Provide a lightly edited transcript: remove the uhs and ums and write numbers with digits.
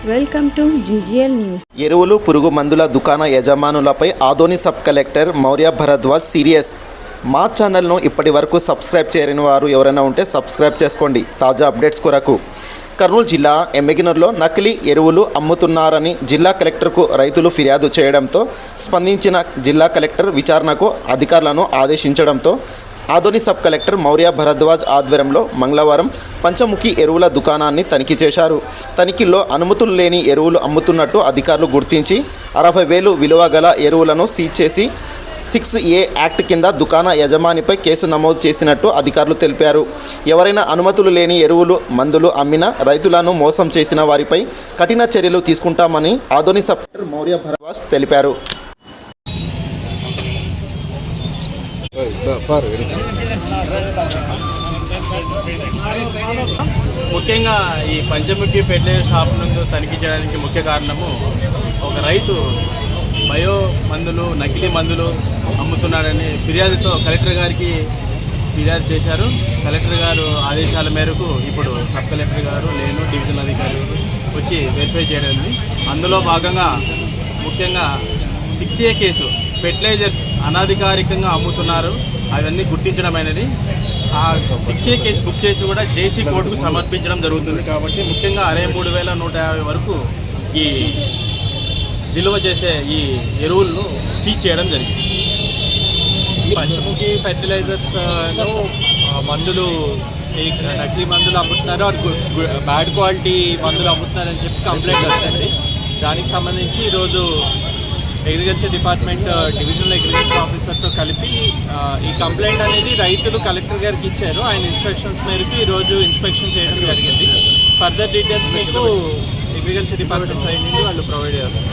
Welcome to GGL news. ఎరువులు పురుగు మందుల దుకాణ యజమానులపై Adoni sub collector Maurya Bharadwaj serious. మా ఛానల్ను ఇప్పటి వరకు సబ్స్క్రైబ్ చేయని వారు ఎవరైనా ఉంటే సబ్స్క్రైబ్ చేసుకోండి. తాజా అప్డేట్స్ కొరకు. కర్నూలు జిల్లా ఎమ్మెగినూరులో నకిలీ ఎరువులు అమ్ముతున్నారని జిల్లా కలెక్టర్కు రైతులు ఫిర్యాదు చేయడంతో స్పందించిన జిల్లా కలెక్టర్ విచారణకు అధికారులను ఆదేశించడంతో ఆదోని సబ్ కలెక్టర్ మౌర్య భరద్వాజ్ ఆధ్వర్యంలో మంగళవారం పంచముఖి ఎరువుల దుకాణాన్ని తనిఖీ చేశారు. తనిఖీల్లో అనుమతులు లేని ఎరువులు అమ్ముతున్నట్టు అధికారులు గుర్తించి 60,000 విలువ గల ఎరువులను సీజ్ చేసి 6A యాక్ట్ కింద దుకాణ యజమానిపై కేసు నమోదు చేసినట్టు అధికారులు తెలిపారు. ఎవరైనా అనుమతులు లేని ఎరువులు మందులు అమ్మిన రైతులను మోసం చేసిన వారిపై కఠిన చర్యలు తీసుకుంటామని ఆదోని సబ్ కలెక్టర్ మౌర్య భరద్వాజ్ తెలిపారు. ముఖ్యంగా ఈ పంచముఖి ఫెర్టిలైజర్ షాప్ నందు తనిఖీ చేయడానికి ముఖ్య కారణము ఒక రైతు బయో మందులు నకిలీ మందులు అమ్ముతున్నారని ఫిర్యాదుతో కలెక్టర్ గారికి ఫిర్యాదు చేశారు. కలెక్టర్ గారు ఆదేశాల మేరకు ఇప్పుడు సబ్ కలెక్టర్ గారు నేను డివిజనల్ అధికారి వచ్చి వెరిఫై చేయడం. అందులో భాగంగా ముఖ్యంగా 6A కేసు ఫెర్టిలైజర్స్ అనాధికారికంగా అమ్ముతున్నారు అవన్నీ గుర్తించడమైనది. ఆ 6A కేసు బుక్ చేసి కూడా జేసీ కోర్టుకు సమర్పించడం జరుగుతుంది. కాబట్టి ముఖ్యంగా 63,150 వరకు ఈ విలువ చేసే ఈ ఎరువులను సీజ్ చేయడం జరిగింది. పంచముఖి ఫెర్టిలైజర్స్ మందులు నకిలీ మందులు అమ్ముతున్నారు, బ్యాడ్ క్వాలిటీ మందులు అమ్ముతున్నారని చెప్పి కంప్లైంట్ వచ్చింది. దానికి సంబంధించి ఈరోజు అగ్రికల్చర్ డిపార్ట్మెంట్ డివిజనల్ అగ్రికల్చర్ ఆఫీసర్తో కలిపి ఈ కంప్లైంట్ అనేది రైతులు కలెక్టర్ గారికి ఇచ్చారు. ఆయన ఇన్స్ట్రక్షన్స్ మేరకు ఈరోజు ఇన్స్పెక్షన్ చేయడం జరిగింది. ఫర్దర్ డీటెయిల్స్ మీకు అగ్రికల్చర్ డిపార్ట్మెంట్ సైడ్ నుండి వాళ్ళు ప్రొవైడ్ చేస్తారు.